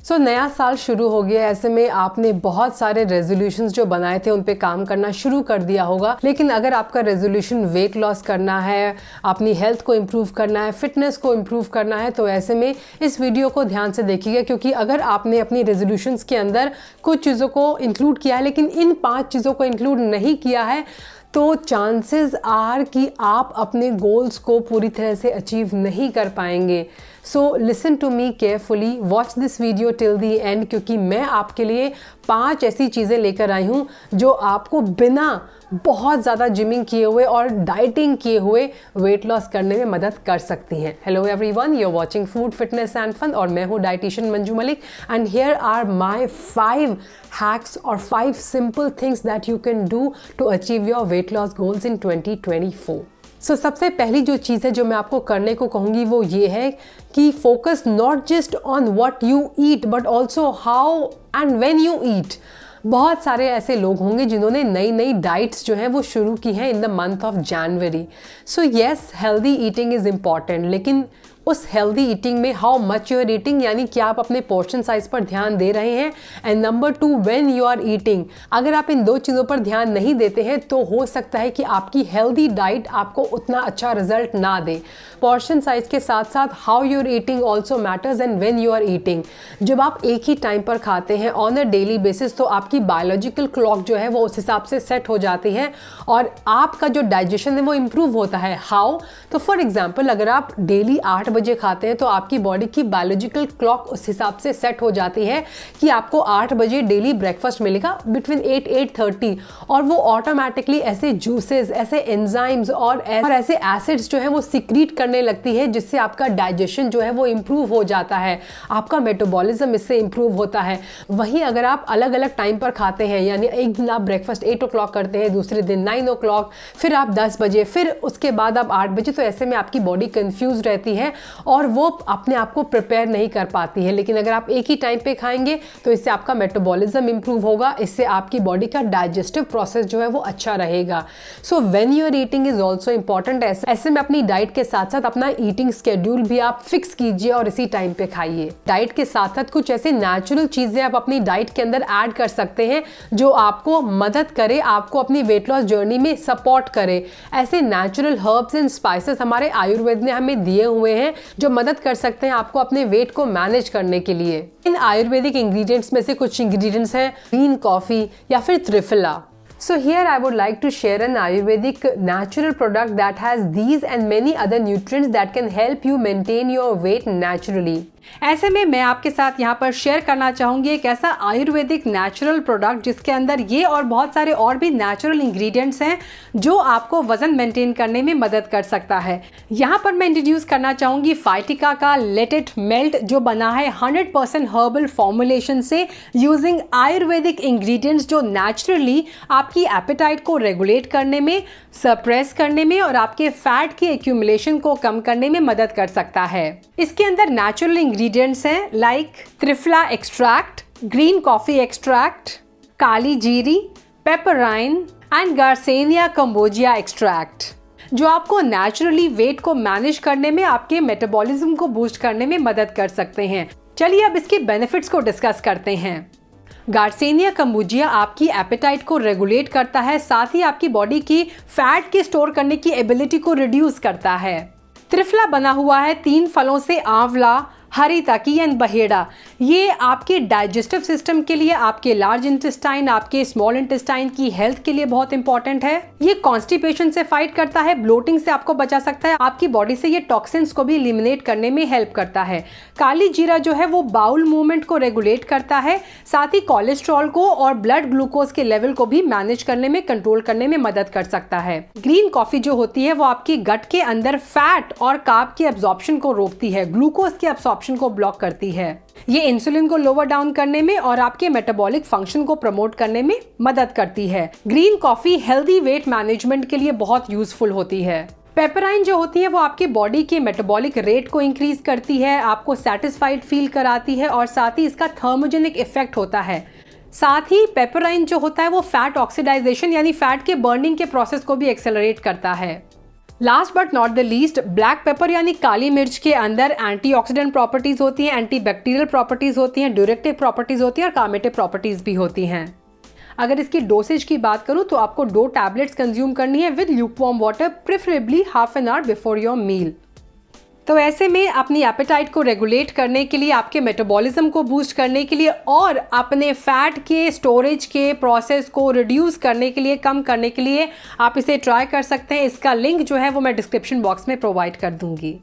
नया साल शुरू हो गया, ऐसे में आपने बहुत सारे रेजोल्यूशंस जो बनाए थे उन पे काम करना शुरू कर दिया होगा। लेकिन अगर आपका रेजोल्यूशन वेट लॉस करना है, अपनी हेल्थ को इम्प्रूव करना है, फिटनेस को इम्प्रूव करना है, तो ऐसे में इस वीडियो को ध्यान से देखिएगा, क्योंकि अगर आपने अपनी रेजोल्यूशंस के अंदर कुछ चीज़ों को इंक्लूड किया है लेकिन इन 5 चीज़ों को इंक्लूड नहीं किया है, तो चांसेस आर कि आप अपने गोल्स को पूरी तरह से अचीव नहीं कर पाएंगे। So listen to me carefully, watch this video till the end, क्योंकि मैं आपके लिए 5 ऐसी चीज़ें लेकर आई हूँ जो आपको बिना बहुत ज़्यादा जिमिंग किए हुए और डाइटिंग किए हुए वेट लॉस करने में मदद कर सकती हैं। Hello everyone, you are watching food fitness and fun और मैं हूँ dietitian Manju Malik and here are my 5 hacks और 5 simple things that you can do to achieve your weight loss goals in 2024। सबसे पहली जो चीज़ है जो मैं आपको करने को कहूँगी वो ये है कि focus not just on what you eat but also how and when you eat. बहुत सारे ऐसे लोग होंगे जिन्होंने नई नई डाइट्स जो हैं वो शुरू की हैं in the month of January. So yes, healthy eating is important, लेकिन उस हेल्दी ईटिंग में how much you are eating, यानी कि आप अपने पोर्शन साइज पर ध्यान दे रहे हैं। And number 2, when you are eating. अगर आप इन 2 चीज़ों पर ध्यान नहीं देते हैं तो हो सकता है कि आपकी हेल्दी डाइट आपको उतना अच्छा रिजल्ट ना दे। पोर्शन साइज के साथ साथ how you are eating also matters and when you are eating. जब आप एक ही टाइम पर खाते हैं ऑन अ डेली बेसिस तो आपकी बायोलॉजिकल क्लॉक जो है वो उस हिसाब से सेट हो जाती है और आपका जो डाइजेशन है वो इम्प्रूव होता है। हाउ? तो फॉर एग्जाम्पल, अगर आप डेली 8 बजे खाते हैं तो आपकी बॉडी की बायोलॉजिकल क्लॉक उस हिसाब से सेट हो जाती है कि आपको 8 बजे डेली ब्रेकफास्ट मिलेगा बिटवीन 8-8:30, और वो ऑटोमेटिकली ऐसे जूसेस, ऐसे एंजाइम्स और ऐसे एसिड्स जो है वो सिक्रीट करने लगती है, जिससे आपका डाइजेशन जो है वो इम्प्रूव हो जाता है, आपका मेटाबॉलिज्म इससे इम्प्रूव होता है। वहीं अगर आप अलग अलग टाइम पर खाते हैं, यानी एक दिन आप ब्रेकफास्ट 8 o'clock करते हैं, दूसरे दिन 9 o'clock, फिर आप 10 बजे, फिर उसके बाद आप 8 बजे, तो ऐसे में आपकी बॉडी कंफ्यूज रहती है और वो अपने आप को प्रिपेयर नहीं कर पाती है। लेकिन अगर आप एक ही टाइम पे खाएंगे तो इससे आपका मेटाबॉलिज्म इंप्रूव होगा, इससे आपकी बॉडी का डाइजेस्टिव प्रोसेस जो है वो अच्छा रहेगा। So when you are eating is also important. ऐसे में अपनी डाइट के साथ साथ अपना ईटिंग स्केड्यूल भी आप फिक्स कीजिए और इसी टाइम पे खाइए। डाइट के साथ साथ कुछ ऐसे नेचुरल चीजें आप अपनी डाइट के अंदर ऐड कर सकते हैं जो आपको मदद करे, आपको अपनी वेट लॉस जर्नी में सपोर्ट करे। ऐसे नेचुरल हर्ब्स एंड स्पाइसेस हमारे आयुर्वेद ने हमें दिए हुए हैं जो मदद कर सकते हैं आपको अपने वेट को मैनेज करने के लिए। इन आयुर्वेदिक इंग्रेडिएंट्स में से कुछ इंग्रेडिएंट्स हैं ग्रीन कॉफी या फिर triphala. So here I would like to share an Ayurvedic natural product that has these and many other nutrients that can help you maintain your weight naturally. ऐसे में मैं आपके साथ यहाँ पर शेयर करना चाहूँगी एक ऐसा आयुर्वेदिक नेचुरल प्रोडक्ट जिसके अंदर ये और बहुत सारे और भी नेचुरल इंग्रेडिएंट्स हैं जो आपको वजन मेंटेन करने में मदद कर सकता है। यहाँ पर मैं इंट्रोड्यूस करना चाहूँगी फाइटिका का लेट इट मेल्ट, जो बना है 100% हर्बल फॉर्मुलेशन से यूजिंग आयुर्वेदिक इंग्रेडिएंट्स, जो नेचुरली आपकी एपेटाइट को रेगुलेट करने में, सप्रेस करने में और आपके फैट की एक्यूमुलेशन को कम करने में मदद कर सकता है। इसके अंदर नेचुरल इंग्रेडिएंट्स हैं like triphala extract, green coffee extract, kali jiri, piperine and garcinia cambogia extract, जो आपको नेचुरली वेट को मैनेज करने में, आपके मेटाबॉलिज्म को बूस्ट करने में मदद कर सकते हैं। चलिए अब इसके बेनिफिट्स को डिस्कस करते हैं। गार्सेनिया कंबोजिया आपकी एपेटाइट को रेगुलेट करता है, साथ ही आपकी बॉडी की फैट की स्टोर करने की एबिलिटी को रिड्यूस करता है। त्रिफला बना हुआ है 3 फलों से, आंवला, हरिताकी एंड बहेड़ा। ये आपके डाइजेस्टिव सिस्टम के लिए, आपके लार्ज इंटेस्टाइन, आपके स्मॉल इंटेस्टाइन की हेल्थ के लिए बहुत इंपॉर्टेंट है। ये कॉन्स्टिपेशन से फाइट करता है, ब्लोटिंग से आपको बचा सकता है, आपकी बॉडी से ये टॉक्सिन्स को भी एलिमिनेट करने में हेल्प करता है। काली जीरा जो है वो बाउल मूवमेंट को रेगुलेट करता है, साथ ही कोलेस्ट्रॉल को और ब्लड ग्लूकोज के लेवल को भी मैनेज करने में, कंट्रोल करने में मदद कर सकता है। ग्रीन कॉफी जो होती है वो आपकी गट के अंदर फैट और कार्ब की एब्जॉर्प्शन को रोकती है, ग्लूकोज की एब्जॉर्प्शन को ब्लॉक करती है। ये इंसुलिन को लोअर डाउन करने में और आपके मेटाबॉलिक फंक्शन को प्रमोट करने में मदद करती है। Green coffee healthy weight management के लिए बहुत यूजफुल होती है। पेपराइन जो होती है वो आपके बॉडी के मेटाबॉलिक रेट को इंक्रीज करती है, आपको सेटिस्फाइड फील कराती है और साथ ही इसका थर्मोजेनिक इफेक्ट होता है। साथ ही पेपराइन जो होता है वो फैट ऑक्सीडाइजेशन यानी फैट के बर्निंग के प्रोसेस को भी एक्सेलरेट करता है। Last but not the least, black pepper यानी काली मिर्च के अंदर एंटीऑक्सीडेंट प्रॉपर्टीज होती हैं, एंटीबैक्टीरियल प्रॉपर्टीज होती हैं, ड्यूरेक्टिव प्रॉपर्टीज होती हैं और कामेटिव प्रॉपर्टीज भी होती हैं। अगर इसकी डोसेज की बात करूं तो आपको 2 टैबलेट्स कंज्यूम करनी है with lukewarm water, preferably half an hour before your meal. तो ऐसे में अपनी एपेटाइट को रेगुलेट करने के लिए, आपके मेटाबॉलिज्म को बूस्ट करने के लिए और अपने फैट के स्टोरेज के प्रोसेस को रिड्यूस करने के लिए, कम करने के लिए आप इसे ट्राई कर सकते हैं। इसका लिंक जो है वो मैं डिस्क्रिप्शन बॉक्स में प्रोवाइड कर दूंगी।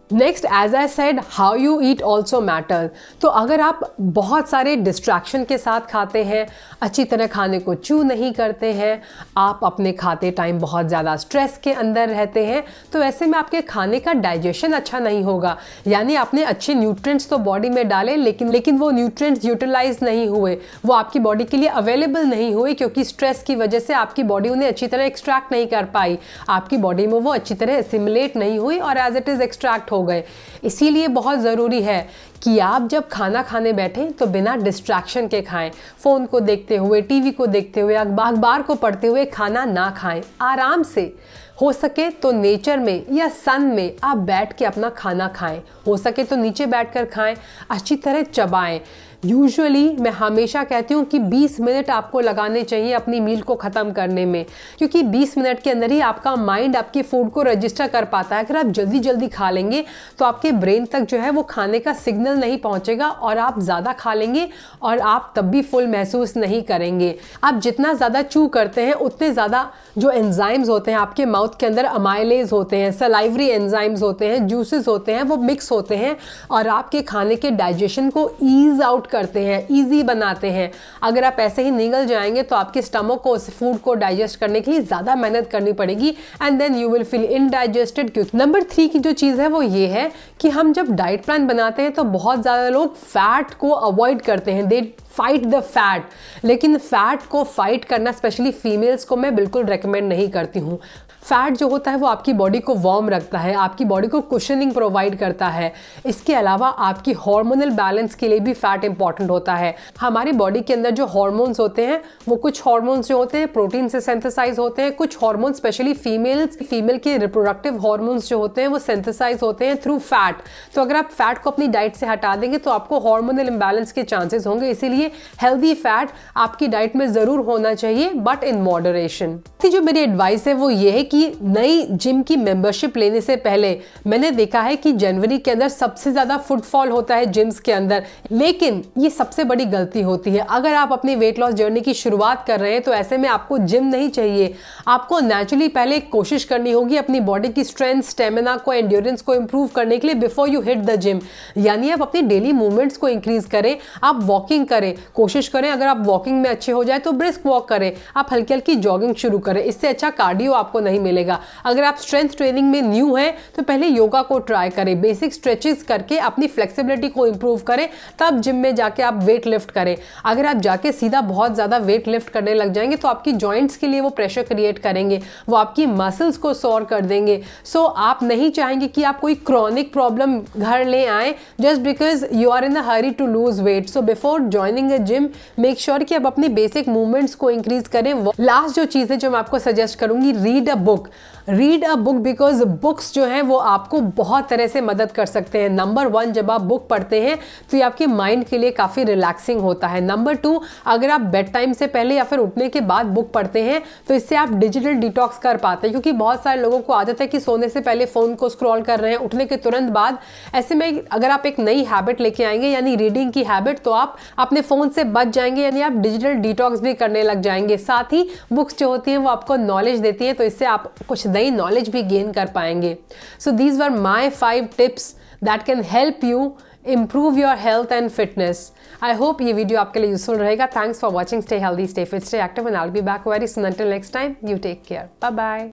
Next, as I said, how you eat also matter. तो अगर आप बहुत सारे डिस्ट्रैक्शन के साथ खाते हैं, अच्छी तरह खाने को च्यू नहीं करते हैं, आप अपने खाते टाइम बहुत ज़्यादा स्ट्रेस के अंदर रहते हैं, तो ऐसे में आपके खाने का डाइजेशन अच्छा नहीं होगा। यानी आपने अच्छे न्यूट्रिएंट्स तो बॉडी में डाले, लेकिन वो न्यूट्रिएंट्स यूटिलाइज नहीं हुए, वो आपकी बॉडी के लिए अवेलेबल नहीं हुए, क्योंकि स्ट्रेस की वजह से आपकी बॉडी उन्हें अच्छी तरह एक्सट्रैक्ट नहीं कर पाई, आपकी बॉडी में वो अच्छी तरह एसिमिलेट नहीं हुई और एज इट इज़ एक्सट्रैक्ट हो गए। इसीलिए बहुत ज़रूरी है कि आप जब खाना खाने बैठें तो बिना डिस्ट्रैक्शन के खाएं। फ़ोन को देखते हुए, टीवी को देखते हुए, अखबार को पढ़ते हुए खाना ना खाएं। आराम से, हो सके तो नेचर में या सन में आप बैठ के अपना खाना खाएं। हो सके तो नीचे बैठकर खाएं, अच्छी तरह चबाएं। यूजुअली मैं हमेशा कहती हूँ कि 20 मिनट आपको लगाने चाहिए अपनी मील को ख़त्म करने में, क्योंकि 20 मिनट के अंदर ही आपका माइंड आपके फूड को रजिस्टर कर पाता है। अगर आप जल्दी जल्दी खा लेंगे तो आपके ब्रेन तक जो है वो खाने का सिग्नल नहीं पहुँचेगा और आप ज़्यादा खा लेंगे और आप तब भी फुल महसूस नहीं करेंगे। आप जितना ज़्यादा चू करते हैं उतने ज़्यादा जो एंजाइम्स होते हैं आपके माउथ के अंदर, अमाइलेज होते हैं, सलाइवरी एंजाइम्स होते हैं, जूसेस होते हैं, वो मिक्स होते हैं और आपके खाने के डाइजेशन को ईज आउट करते हैं, इजी बनाते हैं। अगर आप ऐसे ही निगल जाएंगे तो आपके स्टमक को उस फूड को डाइजेस्ट करने के लिए ज़्यादा मेहनत करनी पड़ेगी and then you will feel indigested. क्योंकि नंबर 3 की जो चीज़ है वो ये है कि हम जब डाइट प्लान बनाते हैं तो बहुत ज़्यादा लोग फैट को अवॉइड करते हैं, दे फाइट द फैट। लेकिन फैट को फाइट करना स्पेशली फीमेल्स को मैं बिल्कुल रेकमेंड नहीं करती हूँ। फैट जो होता है वो आपकी बॉडी को वार्म रखता है, आपकी बॉडी को कुशनिंग प्रोवाइड करता है। इसके अलावा आपकी हार्मोनल बैलेंस के लिए भी फैट इंपॉर्टेंट होता है। हमारी बॉडी के अंदर जो हार्मोन्स होते हैं वो कुछ हार्मोन्स जो होते हैं प्रोटीन से सिंथेसाइज होते हैं, कुछ हार्मोन्स स्पेशली फीमेल के रिप्रोडक्टिव हार्मोन्स जो होते हैं वो सिंथेसाइज होते हैं थ्रू फैट। तो अगर आप फैट को अपनी डाइट से हटा देंगे तो आपको हार्मोनल इम्बैलेंस के चांसेस होंगे। इसीलिए हेल्दी फैट आपकी डाइट में जरूर होना चाहिए, बट इन मॉडरेशन। जो मेरी एडवाइस है वो ये है कि नई जिम की मेंबरशिप लेने से पहले मैंने देखा है कि जनवरी के अंदर सबसे ज्यादा फुटफॉल होता है जिम्स के अंदर, लेकिन ये सबसे बड़ी गलती होती है। अगर आप अपनी वेट लॉस जर्नी की शुरुआत कर रहे हैं तो ऐसे में आपको जिम नहीं चाहिए। आपको नेचुरली पहले कोशिश करनी होगी अपनी बॉडी की स्ट्रेंथ, स्टेमिना को, एंड्योरेंस को इंप्रूव करने के लिए before you hit the gym. यानी आप अपनी डेली मूवमेंट्स को इंक्रीज करें, आप वॉकिंग करें, कोशिश करें अगर आप वॉकिंग में अच्छे हो जाए तो ब्रिस्क वॉक करें, आप हल्की हल्की जॉगिंग शुरू करें। इससे अच्छा कार्डियो आपको नहीं मिलेगा। अगर आप स्ट्रेंथ ट्रेनिंग में न्यू हैं तो पहले योगा को ट्राई करें, बेसिक स्ट्रेचेस करके अपनी फ्लेक्सिबिलिटी को इंप्रूव करें, तब जिम में जाके आप वेट लिफ्ट करें। अगर आप जाके सीधा बहुत ज़्यादा वेट लिफ्ट करने लग जाएंगे तो आपकी जॉइंट्स के लिए वो प्रेशर क्रिएट करेंगे, वो आपकी मसल्स को सोर कर देंगे। सो आप नहीं चाहेंगे कि आप कोई क्रॉनिक प्रॉब्लम घर ले आए just because you are in a hurry to lose weight. So before joining a gym make sure कि आप अपनी बेसिक मूवमेंट्स को इंक्रीज करें। लास्ट जो चीज़ है जो मैं आपको सजेस्ट करूंगी, read a book. Read a book because books जो हैं वो आपको बहुत तरह से मदद कर सकते हैं। नंबर 1, जब आप बुक पढ़ते हैं तो ये आपके माइंड के लिए काफ़ी रिलैक्सिंग होता है। नंबर 2, अगर आप बेड टाइम से पहले या फिर उठने के बाद बुक पढ़ते हैं तो इससे आप डिजिटल डिटॉक्स कर पाते हैं, क्योंकि बहुत सारे लोगों को आदत है कि सोने से पहले फ़ोन को स्क्रॉल कर रहे हैं उठने के तुरंत बाद। ऐसे में अगर आप एक नई हैबिट लेके आएंगे यानी रीडिंग की हैबिट, तो आप अपने फ़ोन से बच जाएंगे, यानी आप डिजिटल डिटॉक्स भी करने लग जाएंगे। साथ ही बुक्स जो होती हैं वो आपको नॉलेज देती हैं, तो इससे आप कुछ नई नॉलेज भी गेन कर पाएंगे। So these were my 5 tips that can help you improve your health and fitness. I hope ये वीडियो आपके लिए यूजफुल रहेगा. Thanks for watching. Stay healthy, stay fit, stay active, and I'll be back very soon. Until next time, you take care. Bye bye.